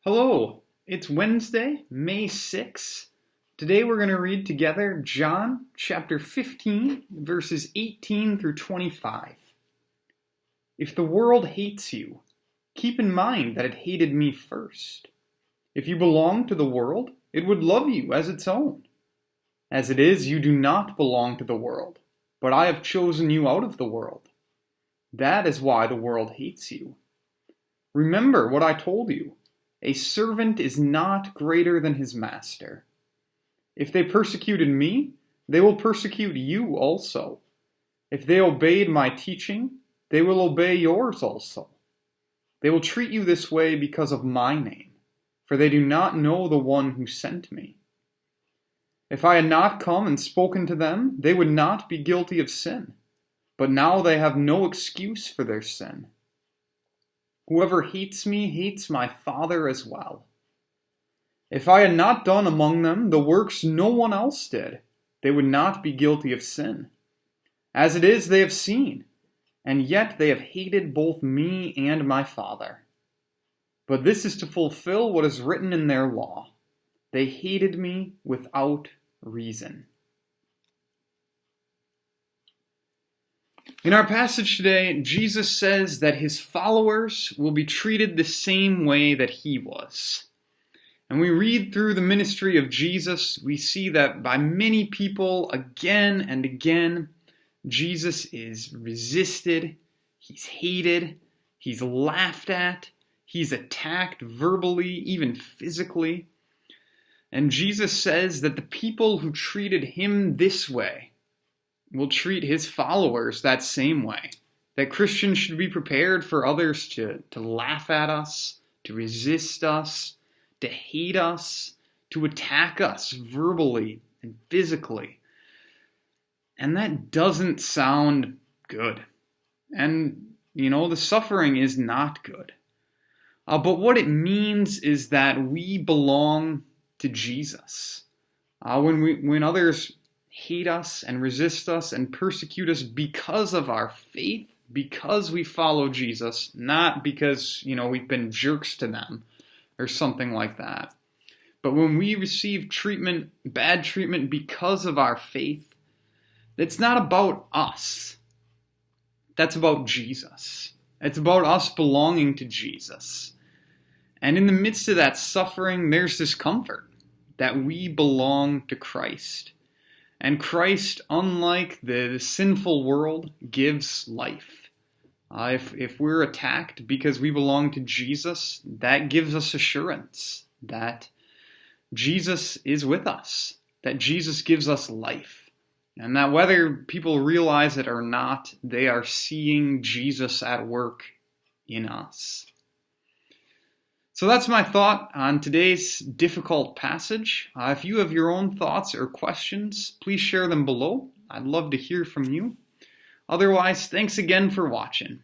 Hello, it's Wednesday, May 6th. Today we're going to read together John chapter 15, verses 18 through 25. If the world hates you, keep in mind that it hated me first. If you belong to the world, it would love you as its own. As it is, you do not belong to the world, but I have chosen you out of the world. That is why the world hates you. Remember what I told you. A servant is not greater than his master. If they persecuted me, they will persecute you also. If they obeyed my teaching, they will obey yours also. They will treat you this way because of my name, for they do not know the one who sent me. If I had not come and spoken to them, they would not be guilty of sin, but now they have no excuse for their sin. Whoever hates me hates my Father as well. If I had not done among them the works no one else did, they would not be guilty of sin. As it is, they have seen, and yet they have hated both me and my Father. But this is to fulfill what is written in their law. They hated me without reason. In our passage today, Jesus says that his followers will be treated the same way that he was. And we read through the ministry of Jesus, we see that by many people, again and again, Jesus is resisted, he's hated, he's laughed at, he's attacked verbally, even physically. And Jesus says that the people who treated him this way will treat his followers that same way. That Christians should be prepared for others to laugh at us, to resist us, to hate us, to attack us verbally and physically. And that doesn't sound good. And, the suffering is not good. But what it means is that we belong to Jesus. When others hate us and resist us and persecute us because of our faith, because we follow Jesus, not because, we've been jerks to them or something like that. But when we receive treatment, bad treatment because of our faith, it's not about us. That's about Jesus. It's about us belonging to Jesus. And in the midst of that suffering, there's this comfort that we belong to Christ. And Christ, unlike the sinful world, gives life. If we're attacked because we belong to Jesus, that gives us assurance that Jesus is with us, that Jesus gives us life, and that whether people realize it or not, they are seeing Jesus at work in us. So that's my thought on today's difficult passage. If you have your own thoughts or questions, please share them below. I'd love to hear from you. Otherwise, thanks again for watching.